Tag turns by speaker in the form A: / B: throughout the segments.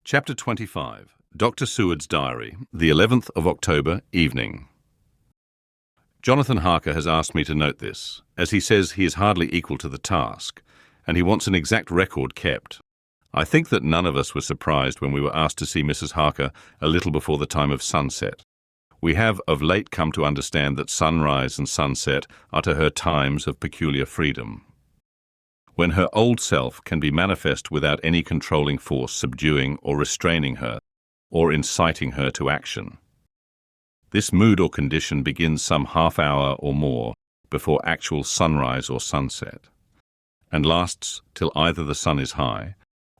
A: Chapter 25. Dr. Seward's Diary, the 11th of October, evening. Jonathan Harker has asked me to note this, as he says he is hardly equal to the task, and he wants an exact record kept. I think that none of us were surprised when we were asked to see Mrs. Harker a little before the time of sunset. We have of late come to understand that sunrise and sunset are to her times of peculiar freedom, when her old self can be manifest without any controlling force subduing or restraining her, or inciting her to action. This mood or condition begins some half hour or more before actual sunrise or sunset, and lasts till either the sun is high,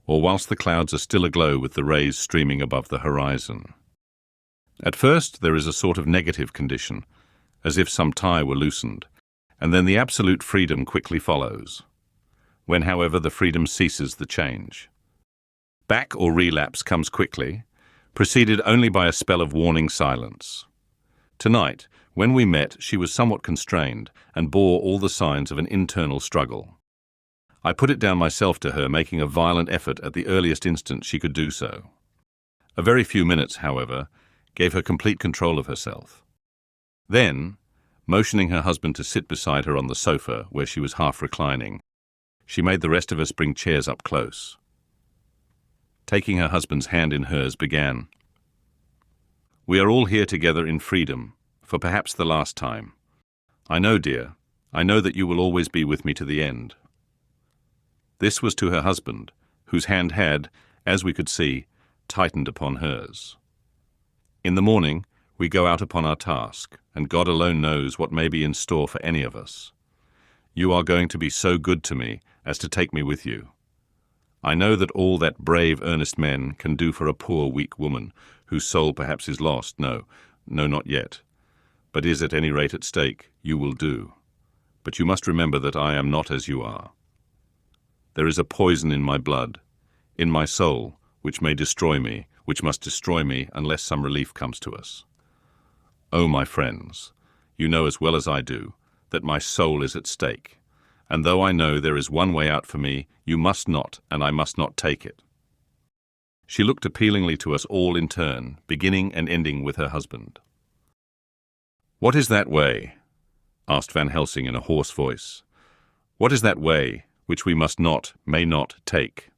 A: or whilst the clouds are still aglow with the rays streaming above the horizon. At first there is a sort of negative condition, as if some tie were loosened, and then the absolute freedom quickly follows. When, however, the freedom ceases the change. Back or relapse comes quickly, preceded only by a spell of warning silence. Tonight, when we met, she was somewhat constrained and bore all the signs of an internal struggle. I put it down myself to her making a violent effort at the earliest instant she could do so. A very few minutes, however, gave her complete control of herself. Then, motioning her husband to sit beside her on the sofa where she was half reclining, she made the rest of us bring chairs up close. Taking her husband's hand in hers, began, "We are all here together in freedom, for perhaps the last time. I know, dear, I know that you will always be with me to the end." This was to her husband, whose hand had, as we could see, tightened upon hers. In the morning, we go out upon our task, and God alone knows what may be in store for any of us. You are going to be so good to me as to take me with you. I know that all that brave, earnest men can do for a poor, weak woman, whose soul perhaps is lost, no, not yet, but is at any rate at stake, you will do. But you must remember that I am not as you are. There is a poison in my blood, in my soul, which may destroy me, which must destroy me unless some relief comes to us. Oh, my friends, you know as well as I do that my soul is at stake, and though I know there is one way out for me, you must not, and I must not take it." She looked appealingly to us all in turn, beginning and ending with her husband. "What is that way?" asked Van Helsing in a hoarse voice. "What is that way which we must not, may not, take?"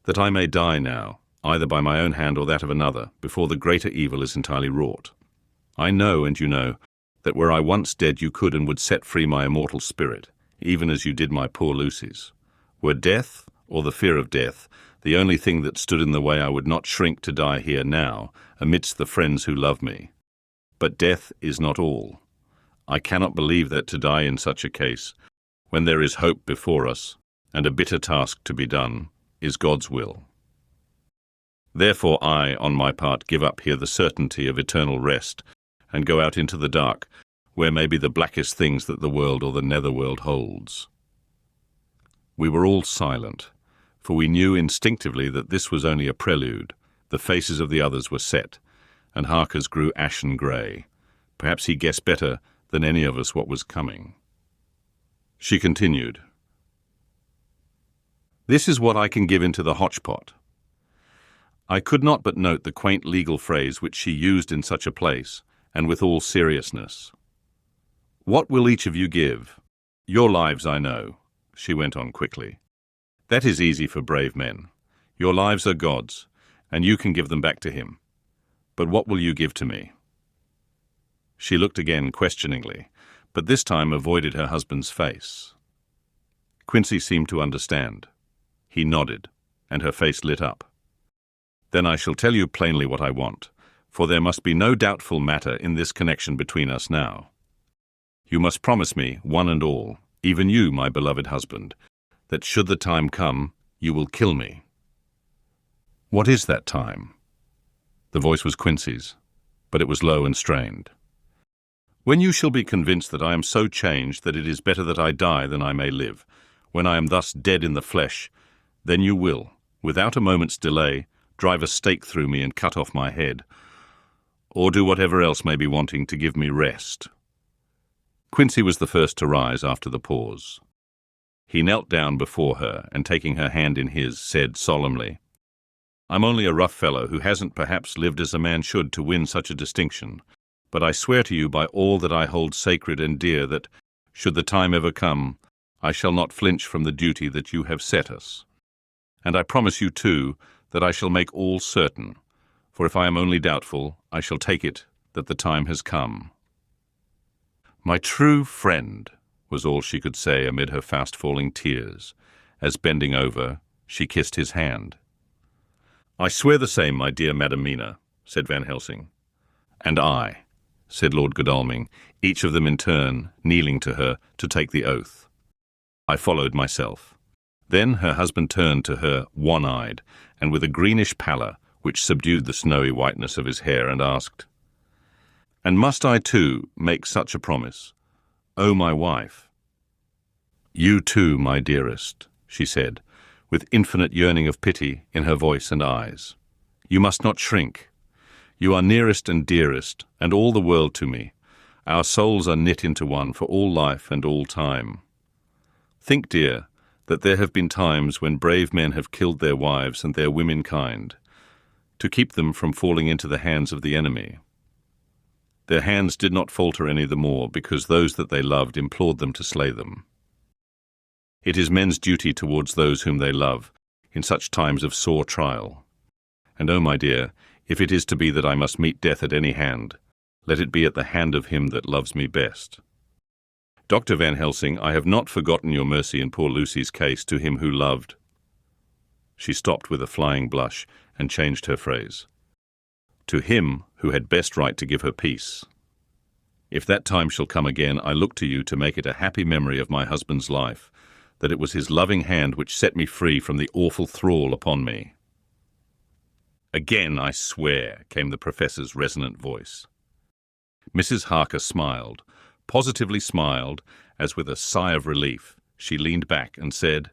A: "That I may die now, either by my own hand or that of another, before the greater evil is entirely wrought. I know, and you know, that were I once dead you could and would set free my immortal spirit, even as you did my poor Lucy's. Were death, or the fear of death, the only thing that stood in the way, I would not shrink to die here now, amidst the friends who love me. But death is not all. I cannot believe that to die in such a case, when there is hope before us, and a bitter task to be done, is God's will. Therefore I, on my part, give up here the certainty of eternal rest, and go out into the dark, where may be the blackest things that the world or the netherworld holds." We were all silent, for we knew instinctively that this was only a prelude. The faces of the others were set, and Harker's grew ashen grey. Perhaps he guessed better than any of us what was coming. She continued, "This is what I can give into the hotchpot." I could not but note the quaint legal phrase which she used in such a place, and with all seriousness. "What will each of you give? Your lives, I know," she went on quickly. "That is easy for brave men. Your lives are God's, and you can give them back to him. But what will you give to me?" She looked again questioningly, but this time avoided her husband's face. Quincy seemed to understand. He nodded, and her face lit up. "Then I shall tell you plainly what I want, for there must be no doubtful matter in this connection between us now. You must promise me, one and all, even you, my beloved husband, that should the time come, you will kill me." "What is that time?" The voice was Quincy's, but it was low and strained. "When you shall be convinced that I am so changed that it is better that I die than I may live, when I am thus dead in the flesh, then you will, without a moment's delay, drive a stake through me and cut off my head, or do whatever else may be wanting to give me rest." Quincy was the first to rise after the pause. He knelt down before her and, taking her hand in his, said solemnly, I'm only a rough fellow who hasn't perhaps lived as a man should to win such a distinction, but I swear to you by all that I hold sacred and dear that, should the time ever come, I shall not flinch from the duty that you have set us. And I promise you, too, that I shall make all certain, for if I am only doubtful, I shall take it that the time has come." "My true friend," was all she could say amid her fast-falling tears, as, bending over, she kissed his hand. "I swear the same, my dear Madam Mina," said Van Helsing. "And I," said Lord Godalming, each of them in turn kneeling to her to take the oath. I followed myself. Then her husband turned to her, one-eyed, and with a greenish pallor which subdued the snowy whiteness of his hair, and asked, "And must I, too, make such a promise? O my wife?" "You too, my dearest," she said, with infinite yearning of pity in her voice and eyes. "You must not shrink. You are nearest and dearest, and all the world to me. Our souls are knit into one for all life and all time. Think, dear, that there have been times when brave men have killed their wives and their womenkind, to keep them from falling into the hands of the enemy. Their hands did not falter any the more because those that they loved implored them to slay them. It is men's duty towards those whom they love in such times of sore trial. And, oh my dear, if it is to be that I must meet death at any hand, let it be at the hand of him that loves me best. Dr. Van Helsing, I have not forgotten your mercy in poor Lucy's case to him who loved—" She stopped with a flying blush and changed her phrase. "To him who had best right to give her peace. If that time shall come again, I look to you to make it a happy memory of my husband's life, that it was his loving hand which set me free from the awful thrall upon me." "Again, I swear," came the Professor's resonant voice. Mrs. Harker smiled, positively smiled, as with a sigh of relief she leaned back and said,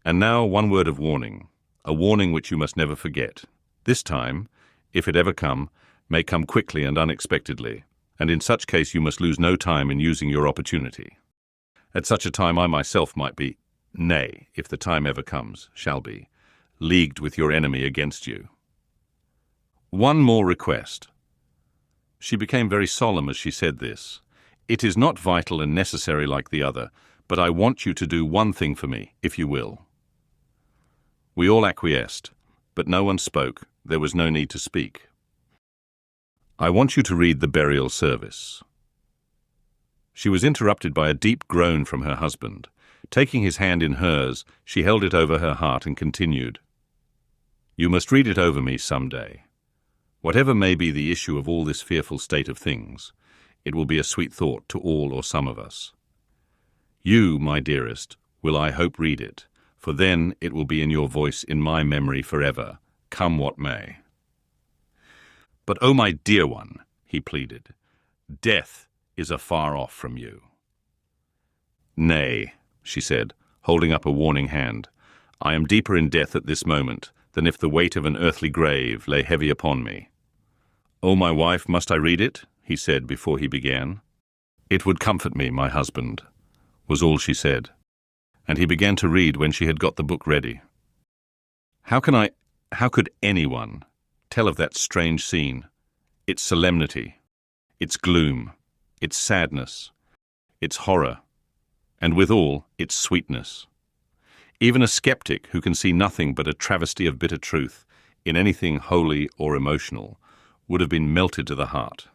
A: "And now one word of warning, a warning which you must never forget. This time, if it ever come, may come quickly and unexpectedly, and in such case you must lose no time in using your opportunity. At such a time I myself might be, nay, if the time ever comes, shall be, leagued with your enemy against you. One more request." She became very solemn as she said this. "It is not vital and necessary like the other, but I want you to do one thing for me, if you will." We all acquiesced, but no one spoke. There was no need to speak. "I want you to read the burial service." She was interrupted by a deep groan from her husband. Taking his hand in hers, she held it over her heart and continued, "You must read it over me some day. Whatever may be the issue of all this fearful state of things, it will be a sweet thought to all or some of us. You, my dearest, will I hope read it, for then it will be in your voice in my memory forever, come what may." "But, oh my dear one," he pleaded, "death is afar off from you." "Nay," she said, holding up a warning hand, "I am deeper in death at this moment than if the weight of an earthly grave lay heavy upon me." "Oh, my wife, must I read it?" he said before he began. "It would comfort me, my husband," was all she said, and he began to read when she had got the book ready. How could anyone tell of that strange scene, its solemnity, its gloom, its sadness, its horror, and withal its sweetness? Even a skeptic who can see nothing but a travesty of bitter truth in anything holy or emotional would have been melted to the heart.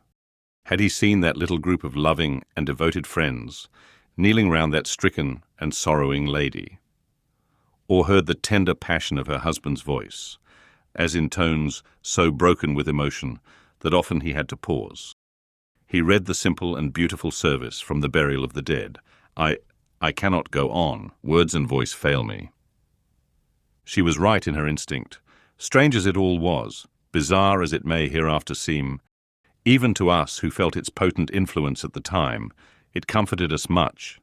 A: Had he seen that little group of loving and devoted friends kneeling round that stricken and sorrowing lady, or heard the tender passion of her husband's voice, as in tones so broken with emotion that often he had to pause. He read the simple and beautiful service from the burial of the dead. I cannot go on. Words and voice fail me. She was right in her instinct. Strange as it all was, bizarre as it may hereafter seem, even to us who felt its potent influence at the time, it comforted us much,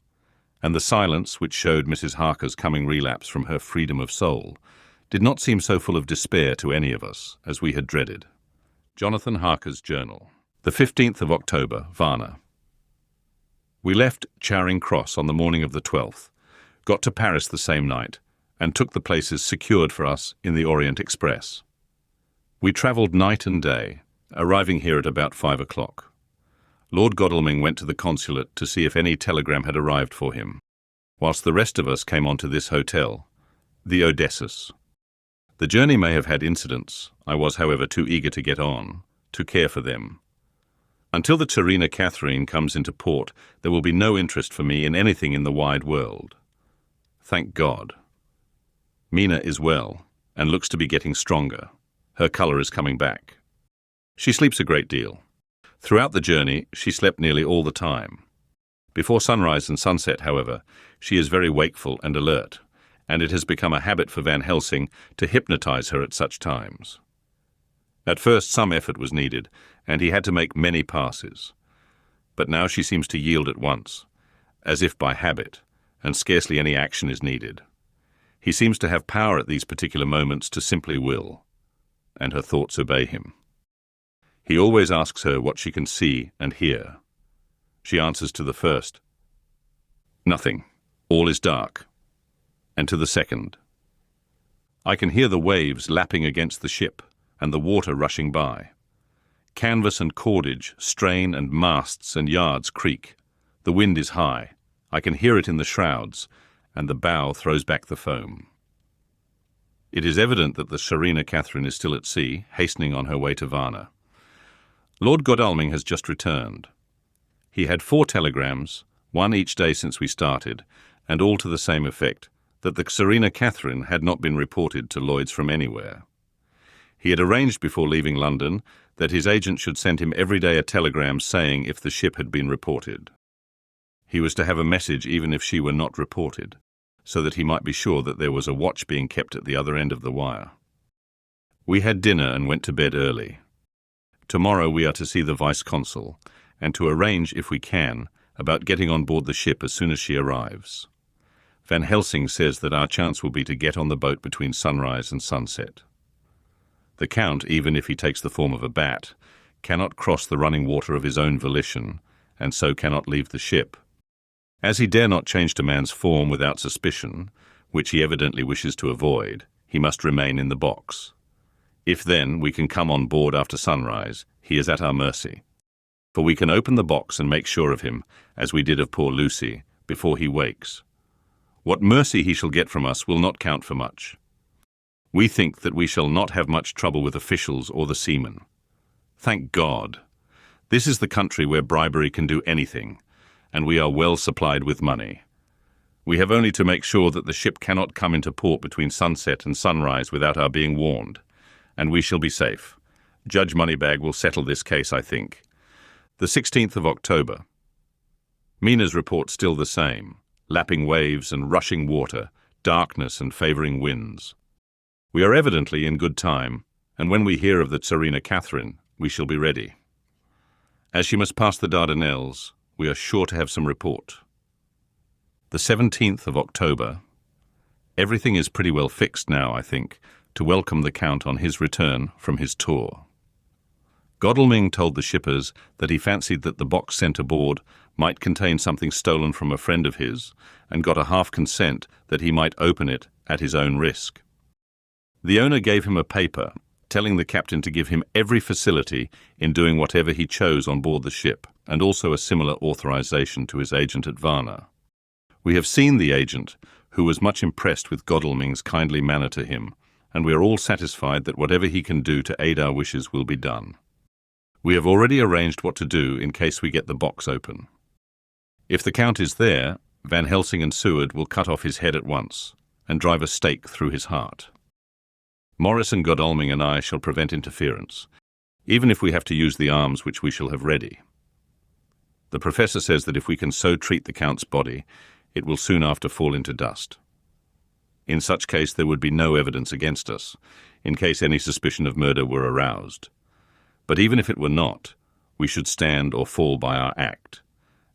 A: and the silence which showed Mrs. Harker's coming relapse from her freedom of soul did not seem so full of despair to any of us as we had dreaded. Jonathan Harker's Journal. The 15th of October, Varna. We left Charing Cross on the morning of the 12th, got to Paris the same night, and took the places secured for us in the Orient Express. We travelled night and day, arriving here at about 5 o'clock. Lord Godalming went to the consulate to see if any telegram had arrived for him, whilst the rest of us came on to this hotel, the Odysseus. The journey may have had incidents. I was, however, too eager to get on, to care for them. Until the Tsarina Catherine comes into port, there will be no interest for me in anything in the wide world. Thank God. Mina is well, and looks to be getting stronger. Her colour is coming back. She sleeps a great deal. Throughout the journey, she slept nearly all the time. Before sunrise and sunset, however, she is very wakeful and alert, and it has become a habit for Van Helsing to hypnotize her at such times. At first some effort was needed, and he had to make many passes. But now she seems to yield at once, as if by habit, and scarcely any action is needed. He seems to have power at these particular moments to simply will, and her thoughts obey him. He always asks her what she can see and hear. She answers to the first, "Nothing, all is dark," and to the second, "I can hear the waves lapping against the ship and the water rushing by. Canvas and cordage strain and masts and yards creak. The wind is high. I can hear it in the shrouds, and the bow throws back the foam." It is evident that the Tsarina Catherine is still at sea, hastening on her way to Varna. Lord Godalming has just returned. He had 4 telegrams, one each day since we started, and all to the same effect, that the Tsarina Catherine had not been reported to Lloyd's from anywhere. He had arranged before leaving London that his agent should send him every day a telegram saying if the ship had been reported. He was to have a message even if she were not reported, so that he might be sure that there was a watch being kept at the other end of the wire. We had dinner and went to bed early. Tomorrow we are to see the Vice-Consul, and to arrange, if we can, about getting on board the ship as soon as she arrives. Van Helsing says that our chance will be to get on the boat between sunrise and sunset. The Count, even if he takes the form of a bat, cannot cross the running water of his own volition, and so cannot leave the ship. As he dare not change to man's form without suspicion, which he evidently wishes to avoid, he must remain in the box. If then we can come on board after sunrise, he is at our mercy. For we can open the box and make sure of him, as we did of poor Lucy, before he wakes. What mercy he shall get from us will not count for much. We think that we shall not have much trouble with officials or the seamen. Thank God! This is the country where bribery can do anything, and we are well supplied with money. We have only to make sure that the ship cannot come into port between sunset and sunrise without our being warned, and we shall be safe. Judge Moneybag will settle this case, I think. The 16th of October. Mina's report still the same. Lapping waves and rushing water, darkness and favouring winds. We are evidently in good time, and when we hear of the Tsarina Catherine, we shall be ready. As she must pass the Dardanelles, we are sure to have some report. The 17th of October. Everything is pretty well fixed now, I think, to welcome the Count on his return from his tour. Godalming told the shippers that he fancied that the box sent aboard might contain something stolen from a friend of his, and got a half consent that he might open it at his own risk. The owner gave him a paper, telling the captain to give him every facility in doing whatever he chose on board the ship, and also a similar authorization to his agent at Varna. We have seen the agent, who was much impressed with Godalming's kindly manner to him, and we are all satisfied that whatever he can do to aid our wishes will be done. We have already arranged what to do in case we get the box open. If the Count is there, Van Helsing and Seward will cut off his head at once, and drive a stake through his heart. Morris and Godalming and I shall prevent interference, even if we have to use the arms which we shall have ready. The Professor says that if we can so treat the Count's body, it will soon after fall into dust. In such case there would be no evidence against us, in case any suspicion of murder were aroused. But even if it were not, we should stand or fall by our act,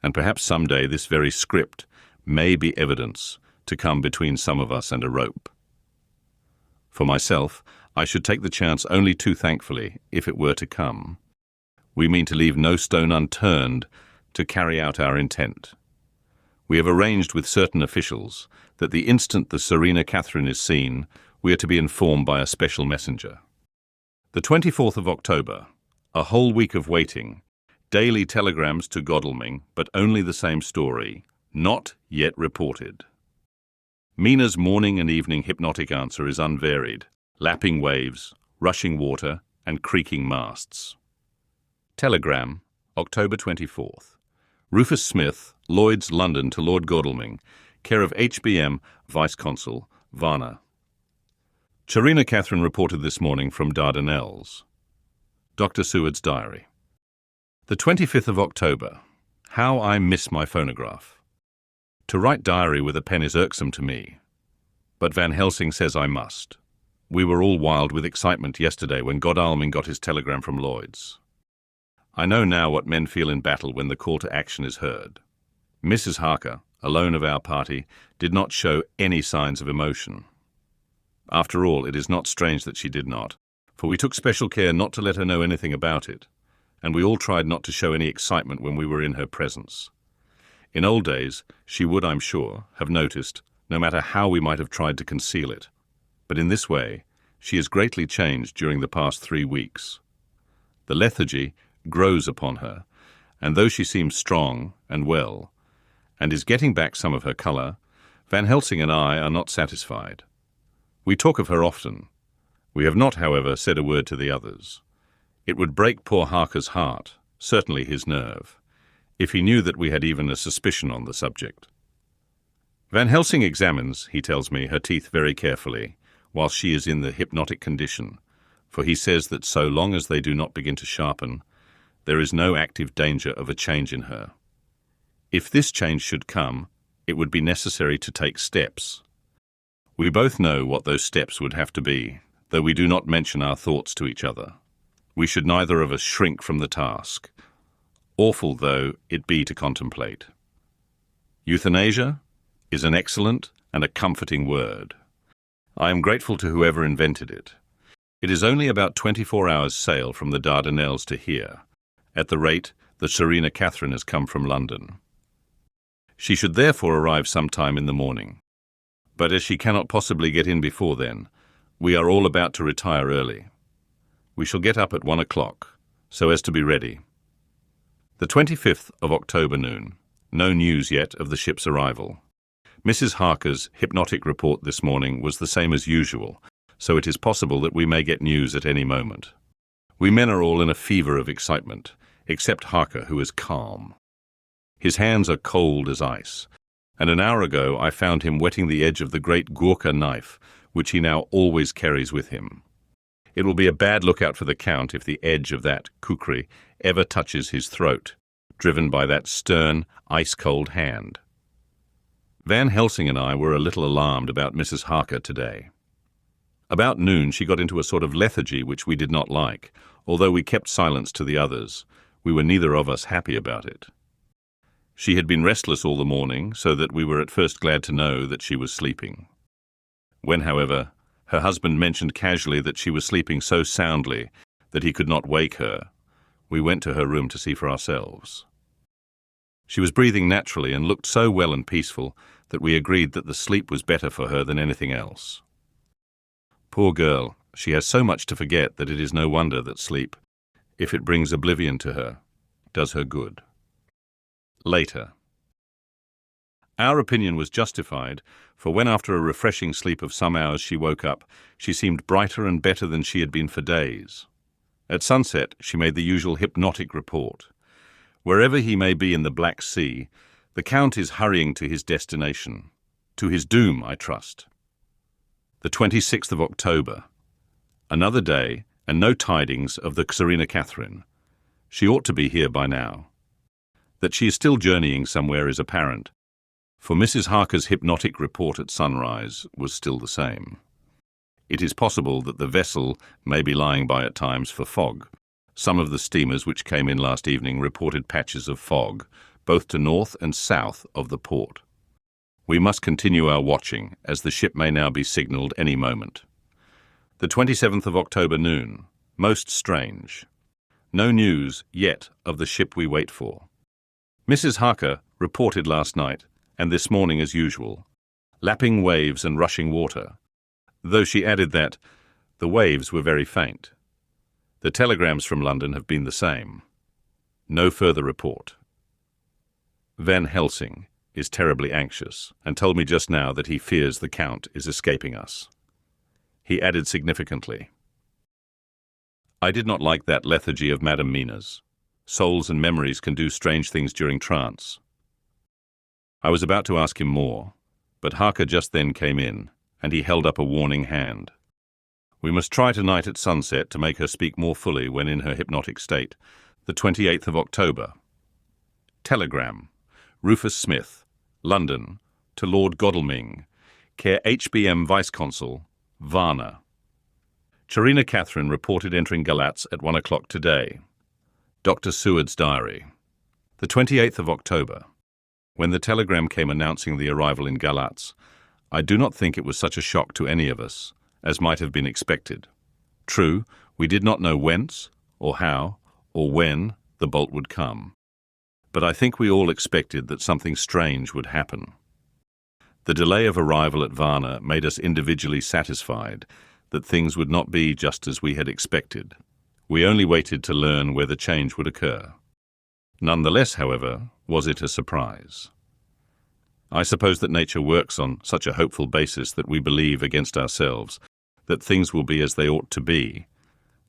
A: and perhaps some day this very script may be evidence to come between some of us and a rope. For myself, I should take the chance only too thankfully if it were to come. We mean to leave no stone unturned to carry out our intent. We have arranged with certain officials that the instant the Serena Catherine is seen, we are to be informed by a special messenger. The 24th of October, a whole week of waiting, daily telegrams to Godalming, but only the same story, not yet reported. Mina's morning and evening hypnotic answer is unvaried, lapping waves, rushing water, and creaking masts. Telegram, October 24th. Rufus Smith, Lloyd's, London to Lord Godalming, care of HBM, Vice-Consul, Varna. Serena Catherine reported this morning from Dardanelles. Dr. Seward's diary. The 25th of October. How I miss my phonograph. To write diary with a pen is irksome to me, but Van Helsing says I must. We were all wild with excitement yesterday when Godalming got his telegram from Lloyd's. I know now what men feel in battle when the call to action is heard. Mrs. Harker, alone of our party, did not show any signs of emotion. After all, it is not strange that she did not, for we took special care not to let her know anything about it, and we all tried not to show any excitement when we were in her presence. In old days, she would, I'm sure, have noticed, no matter how we might have tried to conceal it. But in this way, she has greatly changed during the past 3 weeks. The lethargy grows upon her, and though she seems strong and well, and is getting back some of her colour, Van Helsing and I are not satisfied. We talk of her often. We have not, however, said a word to the others. It would break poor Harker's heart, certainly his nerve, if he knew that we had even a suspicion on the subject. Van Helsing examines, he tells me, her teeth very carefully, while she is in the hypnotic condition, for he says that so long as they do not begin to sharpen, there is no active danger of a change in her. If this change should come, it would be necessary to take steps. We both know what those steps would have to be, though we do not mention our thoughts to each other. We should neither of us shrink from the task, awful though it be to contemplate. Euthanasia is an excellent and a comforting word. I am grateful to whoever invented it. It is only about 24 hours' sail from the Dardanelles to here, at the rate the Serena Catherine has come from London. She should therefore arrive sometime in the morning. But as she cannot possibly get in before then, we are all about to retire early. We shall get up at 1 o'clock, so as to be ready. The 25th of October noon. No news yet of the ship's arrival. Mrs. Harker's hypnotic report this morning was the same as usual, so it is possible that we may get news at any moment. We men are all in a fever of excitement, except Harker, who is calm. His hands are cold as ice, and an hour ago I found him wetting the edge of the great Gurkha knife, which he now always carries with him. It will be a bad lookout for the Count if the edge of that kukri ever touches his throat, driven by that stern, ice-cold hand. Van Helsing and I were a little alarmed about Mrs. Harker today. About noon she got into a sort of lethargy which we did not like, although we kept silence to the others. We were neither of us happy about it. She had been restless all the morning, so that we were at first glad to know that she was sleeping. When, however, her husband mentioned casually that she was sleeping so soundly that he could not wake her, we went to her room to see for ourselves. She was breathing naturally and looked so well and peaceful that we agreed that the sleep was better for her than anything else. Poor girl, she has so much to forget that it is no wonder that sleep, if it brings oblivion to her, does her good. Later. Our opinion was justified, for when after a refreshing sleep of some hours she woke up, she seemed brighter and better than she had been for days. At sunset she made the usual hypnotic report. Wherever he may be in the Black Sea, the Count is hurrying to his destination. To his doom, I trust. The 26th of October. Another day, and no tidings of the Serena Catherine. She ought to be here by now. That she is still journeying somewhere is apparent, for Mrs. Harker's hypnotic report at sunrise was still the same. It is possible that the vessel may be lying by at times for fog. Some of the steamers which came in last evening reported patches of fog, both to north and south of the port. We must continue our watching, as the ship may now be signalled any moment. The 27th of October noon. Most strange. No news yet of the ship we wait for. Mrs. Harker reported last night, and this morning as usual, lapping waves and rushing water, though she added that the waves were very faint. The telegrams from London have been the same. No further report. Van Helsing is terribly anxious and told me just now that he fears the Count is escaping us. He added significantly, I did not like that lethargy of Madame Mina's. Souls and memories can do strange things during trance. I was about to ask him more, but Harker just then came in, and he held up a warning hand. We must try tonight at sunset to make her speak more fully when in her hypnotic state, the 28th of October. Telegram. Rufus Smith, London, to Lord Godalming, care HBM Vice-Consul, Varna. Charina Catherine reported entering Galatz at 1 o'clock today. Dr. Seward's diary. The 28th of October. When the telegram came announcing the arrival in Galatz, I do not think it was such a shock to any of us, as might have been expected. True, we did not know whence, or how, or when the bolt would come. But I think we all expected that something strange would happen. The delay of arrival at Varna made us individually satisfied that things would not be just as we had expected. We only waited to learn where the change would occur. Nonetheless, however, was it a surprise? I suppose that nature works on such a hopeful basis that we believe against ourselves that things will be as they ought to be,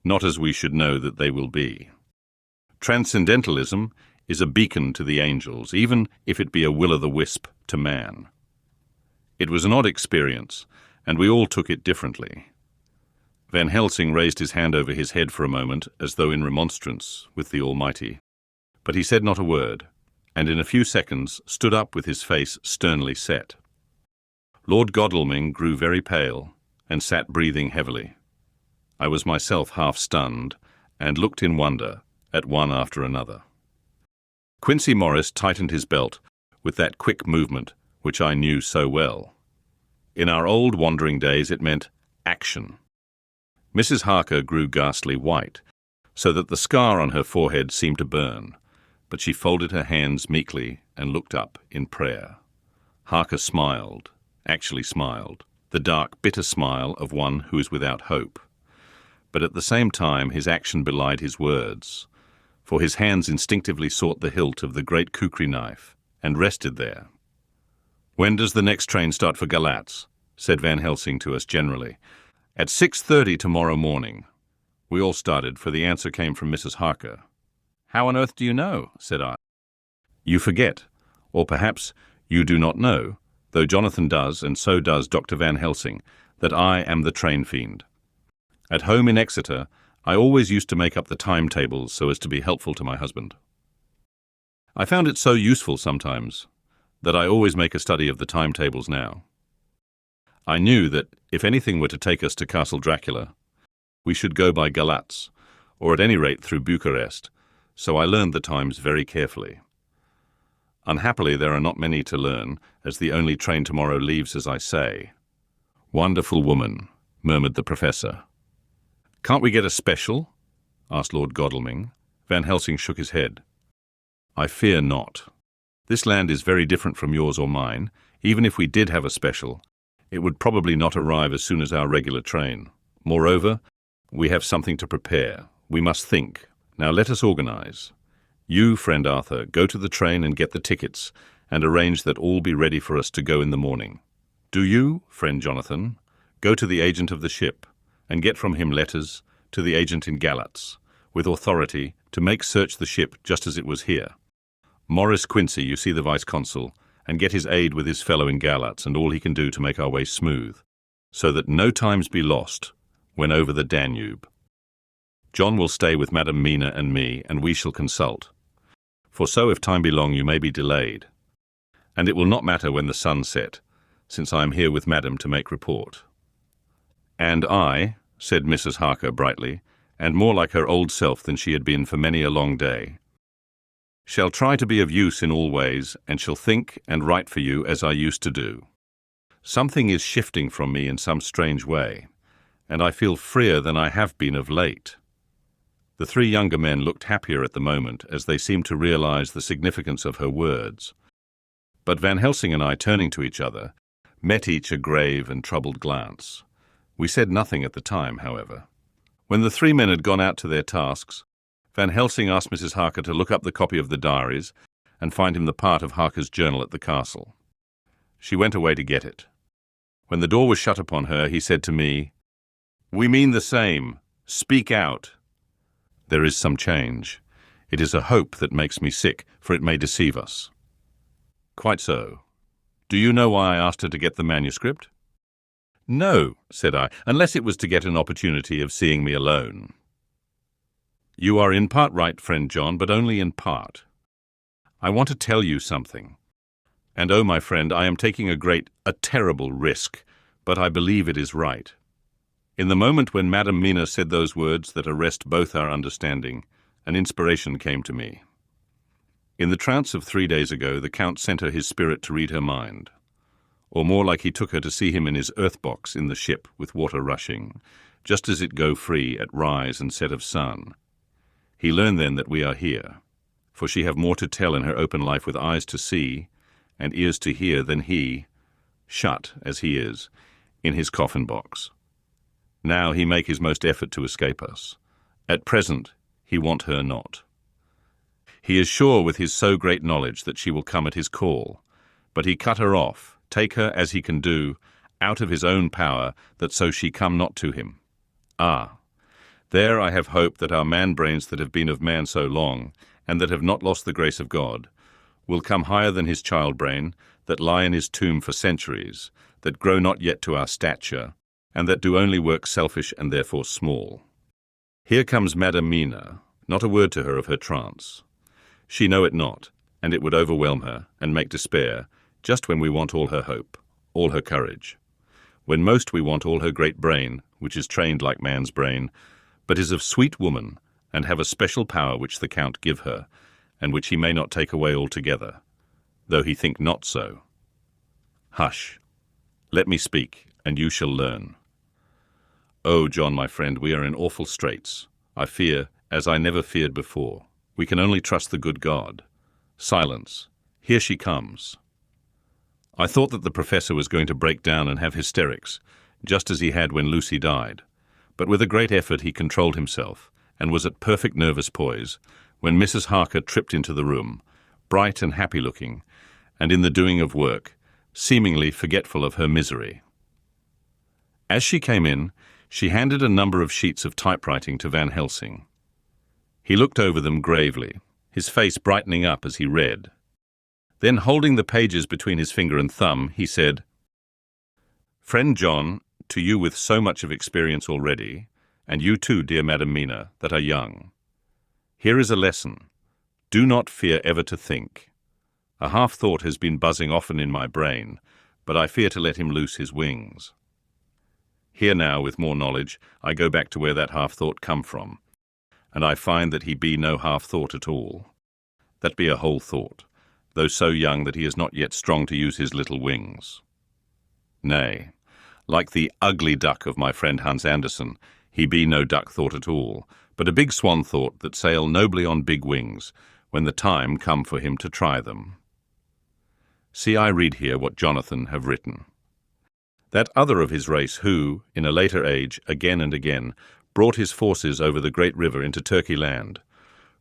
A: not as we should know that they will be. Transcendentalism is a beacon to the angels, even if it be a will-o'-the-wisp to man. It was an odd experience, and we all took it differently. Van Helsing raised his hand over his head for a moment, as though in remonstrance with the Almighty. But he said not a word, and in a few seconds stood up with his face sternly set. Lord Godalming grew very pale, and sat breathing heavily. I was myself half stunned, and looked in wonder at one after another. Quincy Morris tightened his belt with that quick movement which I knew so well. In our old wandering days it meant action. Mrs. Harker grew ghastly white, so that the scar on her forehead seemed to burn, but she folded her hands meekly and looked up in prayer. Harker smiled, actually smiled, the dark, bitter smile of one who is without hope. But at the same time his action belied his words, for his hands instinctively sought the hilt of the great kukri knife and rested there. "When does the next train start for Galatz?" said Van Helsing to us generally. "At 6:30 tomorrow morning." We all started, for the answer came from Mrs. Harker. "How on earth do you know?" said I. "You forget, or perhaps you do not know, though Jonathan does, and so does Dr. Van Helsing, that I am the train fiend. At home in Exeter, I always used to make up the timetables so as to be helpful to my husband. I found it so useful sometimes that I always make a study of the timetables now. I knew that if anything were to take us to Castle Dracula, we should go by Galatz, or at any rate through Bucharest, so I learned the times very carefully. Unhappily, there are not many to learn, as the only train tomorrow leaves as I say. "Wonderful woman," murmured the professor. "Can't we get a special?" asked Lord Godalming. Van Helsing shook his head. "I fear not. This land is very different from yours or mine. Even if we did have a special, it would probably not arrive as soon as our regular train. Moreover, we have something to prepare. We must think. Now let us organize. You, friend Arthur, go to the train and get the tickets, and arrange that all be ready for us to go in the morning. Do you, friend Jonathan, go to the agent of the ship, and get from him letters to the agent in Galatz, with authority to make search the ship just as it was here. Morris Quincy, you see the Vice-Consul, and get his aid with his fellow in Galatz and all he can do to make our way smooth, so that no times be lost when over the Danube. John will stay with Madame Mina and me, and we shall consult. For so if time be long you may be delayed. And it will not matter when the sun set, since I am here with Madame to make report." "And I," said Mrs. Harker brightly, and more like her old self than she had been for many a long day, "shall try to be of use in all ways, and shall think and write for you as I used to do. Something is shifting from me in some strange way, and I feel freer than I have been of late." The three younger men looked happier at the moment as they seemed to realize the significance of her words. But Van Helsing and I, turning to each other, met each a grave and troubled glance. We said nothing at the time, however. When the three men had gone out to their tasks, Van Helsing asked Mrs. Harker to look up the copy of the diaries and find him the part of Harker's journal at the castle. She went away to get it. When the door was shut upon her, he said to me, "We mean the same. Speak out." There is some change. It is a hope that makes me sick, for it may deceive us. Quite so. Do you know why I asked her to get the manuscript? No, said I, unless it was to get an opportunity of seeing me alone. You are in part right, friend John, but only in part. I want to tell you something. And oh, my friend, I am taking a terrible risk, but I believe it is right. In the moment when Madame Mina said those words that arrest both our understanding, an inspiration came to me. In the trance of 3 days ago, the Count sent her his spirit to read her mind. Or more like he took her to see him in his earth box in the ship with water rushing, just as it go free at rise and set of sun. He learned then that we are here, for she have more to tell in her open life with eyes to see and ears to hear than he, shut as he is, in his coffin box. Now he make his most effort to escape us. At present he want her not. He is sure with his so great knowledge that she will come at his call, but he cut her off, take her as he can do, out of his own power, that so she come not to him. Ah, there I have hope that our man-brains that have been of man so long, and that have not lost the grace of God, will come higher than his child-brain, that lie in his tomb for centuries, that grow not yet to our stature, and that do only work selfish and therefore small. Here comes Madame Mina, not a word to her of her trance. She know it not, and it would overwhelm her, and make despair, just when we want all her hope, all her courage. When most we want all her great brain, which is trained like man's brain, but is of sweet woman, and have a special power which the Count give her, and which he may not take away altogether, though he think not so. Hush, let me speak, and you shall learn. Oh, John, my friend, we are in awful straits. I fear, as I never feared before. We can only trust the good God. Silence. Here she comes. I thought that the professor was going to break down and have hysterics, just as he had when Lucy died. But with a great effort he controlled himself, and was at perfect nervous poise, when Mrs. Harker tripped into the room, bright and happy-looking, and in the doing of work, seemingly forgetful of her misery. As she came in, she handed a number of sheets of typewriting to Van Helsing. He looked over them gravely, his face brightening up as he read. Then, holding the pages between his finger and thumb, he said, "Friend John, to you with so much of experience already, and you too, dear Madam Mina, that are young, here is a lesson. Do not fear ever to think. A half-thought has been buzzing often in my brain, but I fear to let him loose his wings. Here now, with more knowledge, I go back to where that half-thought come from, and I find that he be no half-thought at all. That be a whole thought, though so young that he is not yet strong to use his little wings. Nay, like the ugly duck of my friend Hans Andersen, he be no duck thought at all, but a big swan thought that sail nobly on big wings, when the time come for him to try them." See, I read here what Jonathan have written. That other of his race who, in a later age, again and again, brought his forces over the great river into Turkey land,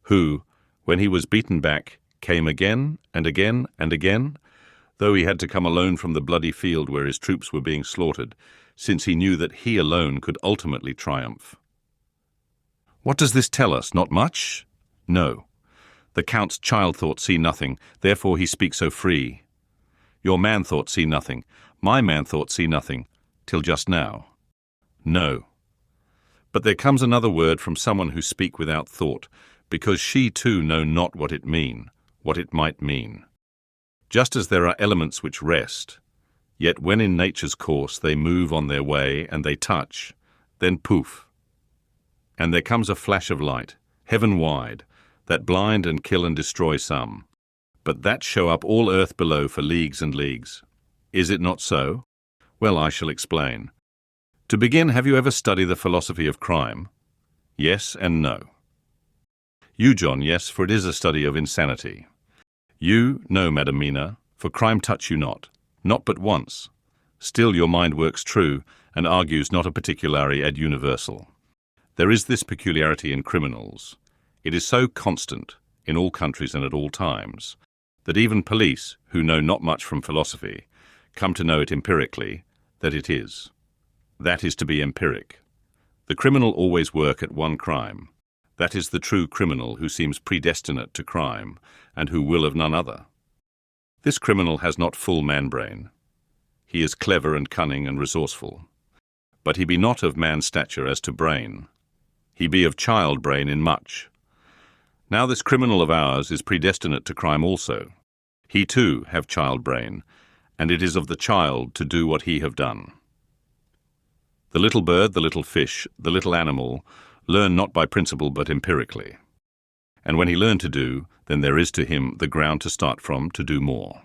A: who, when he was beaten back, came again and again and again, though he had to come alone from the bloody field where his troops were being slaughtered, since he knew that he alone could ultimately triumph. What does this tell us? Not much? No. The Count's child thought see nothing, therefore he speaks so free. Your man thought see nothing, my man thought see nothing, till just now. No. But there comes another word from someone who speak without thought, because she too know not what it might mean. Just as there are elements which rest, yet when in nature's course they move on their way and they touch, then poof. And there comes a flash of light, heaven-wide, that blind and kill and destroy some, but that show up all earth below for leagues and leagues. Is it not so? Well, I shall explain. To begin, have you ever studied the philosophy of crime? Yes and no. You, John, yes, for it is a study of insanity. You, no, Madam Mina, For crime touch you not but once. Still your mind works true, and argues not a particulari ad universal. There is this peculiarity in criminals. It is so constant, in all countries and at all times, that even police, who know not much from philosophy, come to know it empirically, that it is. That is to be empiric. The criminal always work at one crime. That is the true criminal who seems predestinate to crime, and who will of none other. This criminal has not full man-brain. He is clever and cunning and resourceful. But he be not of man's stature as to brain. He be of child brain in much. Now this criminal of ours is predestinate to crime also. He too have child brain, and it is of the child to do what he have done. The little bird, the little fish, the little animal, learn not by principle but empirically. And when he learn to do, then there is to him the ground to start from to do more.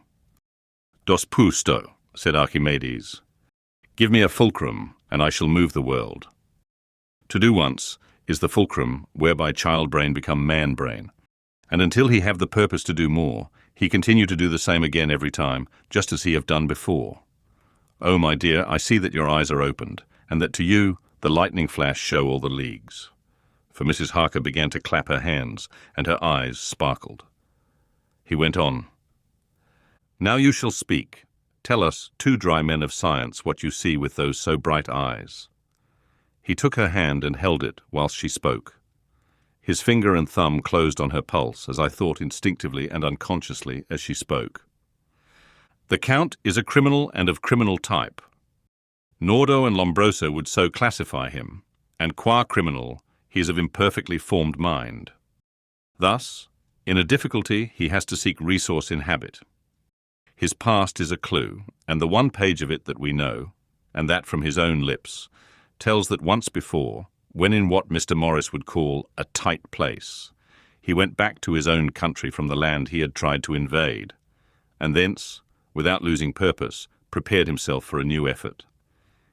A: Dos pusto, said Archimedes. Give me a fulcrum, and I shall move the world. To do once is the fulcrum whereby child brain become man brain, and until he have the purpose to do more, he continue to do the same again every time, just as he have done before. Oh, my dear, I see that your eyes are opened, and that to you the lightning flash show all the leagues. For Mrs. Harker began to clap her hands, and her eyes sparkled. He went on. Now you shall speak. Tell us, two dry men of science, what you see with those so bright eyes. He took her hand and held it whilst she spoke. His finger and thumb closed on her pulse, as I thought instinctively and unconsciously as she spoke. The Count is a criminal and of criminal type. Nordo and Lombroso would so classify him, and qua criminal, he is of imperfectly formed mind. Thus, in a difficulty, he has to seek resource in habit. His past is a clue, and the one page of it that we know, and that from his own lips, tells that once before, when in what Mr. Morris would call a tight place, he went back to his own country from the land he had tried to invade, and thence, without losing purpose, prepared himself for a new effort.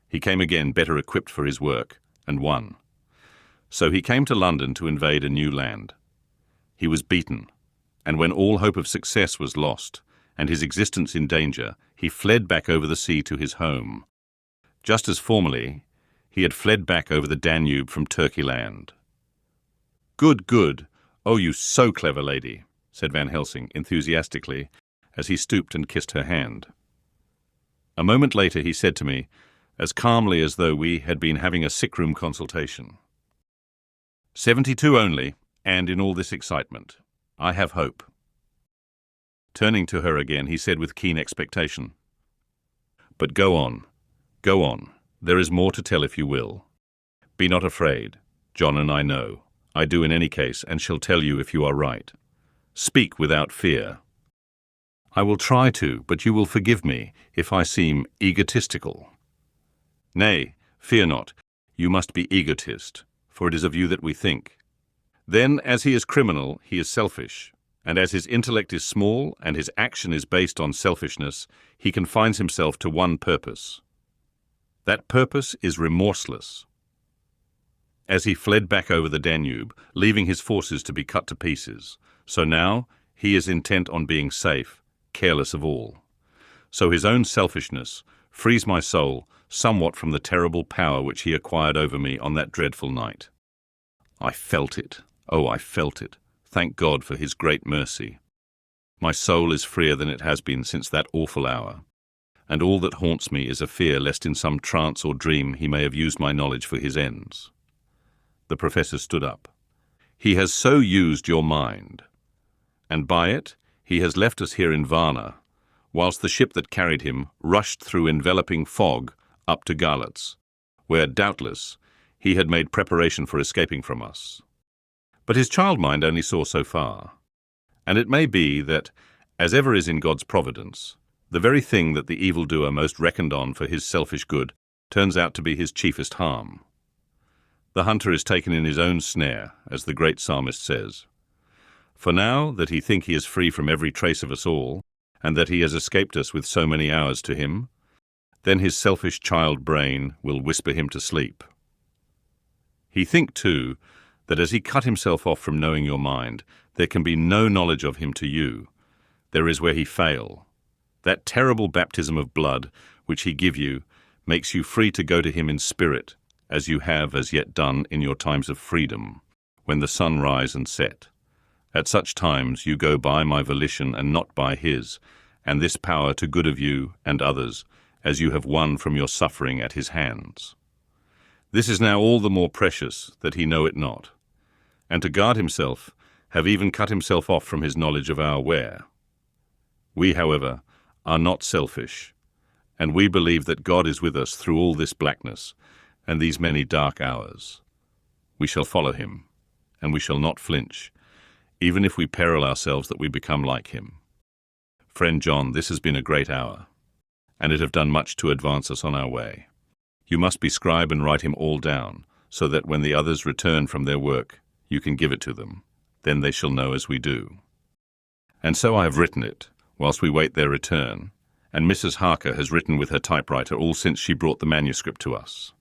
A: He came again better equipped for his work, and won. So he came to London to invade a new land. He was beaten, and when all hope of success was lost, and his existence in danger, he fled back over the sea to his home, just as formerly he had fled back over the Danube from Turkey land. Good, good. Oh, you so clever lady, said Van Helsing enthusiastically, as he stooped and kissed her hand. A moment later he said to me, as calmly as though we had been having a sick-room consultation, 72 only, and in all this excitement, I have hope. Turning to her again, he said with keen expectation, But go on, go on. There is more to tell if you will. Be not afraid. John and I know. I do in any case, and shall tell you if you are right. Speak without fear. I will try to, but you will forgive me if I seem egotistical. Nay, fear not. You must be egotist, for it is of you that we think. Then, as he is criminal, he is selfish, and as his intellect is small and his action is based on selfishness, he confines himself to one purpose. That purpose is remorseless. As he fled back over the Danube, leaving his forces to be cut to pieces, so now he is intent on being safe, careless of all. So his own selfishness frees my soul somewhat from the terrible power which he acquired over me on that dreadful night. I felt it. Oh, I felt it. Thank God for his great mercy. My soul is freer than it has been since that awful hour, and all that haunts me is a fear lest in some trance or dream he may have used my knowledge for his ends. The professor stood up. He has so used your mind, and by it he has left us here in Varna, whilst the ship that carried him rushed through enveloping fog up to Galatz, where, doubtless, he had made preparation for escaping from us. But his child mind only saw so far, and it may be that, as ever is in God's providence, the very thing that the evildoer most reckoned on for his selfish good turns out to be his chiefest harm. The hunter is taken in his own snare, as the great psalmist says. For now that he think he is free from every trace of us all, and that he has escaped us with so many hours to him, then his selfish child brain will whisper him to sleep. He think, too, that as he cut himself off from knowing your mind, there can be no knowledge of him to you. There is where he fail. That terrible baptism of blood which he give you makes you free to go to him in spirit, as you have as yet done in your times of freedom, when the sun rise and set. At such times you go by my volition and not by his, and this power to good of you and others, as you have won from your suffering at his hands. This is now all the more precious that he know it not, and to guard himself have even cut himself off from his knowledge of our where. We, however, are not selfish, and we believe that God is with us through all this blackness and these many dark hours. We shall follow him, and we shall not flinch, even if we peril ourselves that we become like him. Friend John, this has been a great hour, and it have done much to advance us on our way. You must be scribe and write him all down, so that when the others return from their work, you can give it to them. Then they shall know as we do. And so I have written it, whilst we wait their return, and Mrs. Harker has written with her typewriter all since she brought the manuscript to us.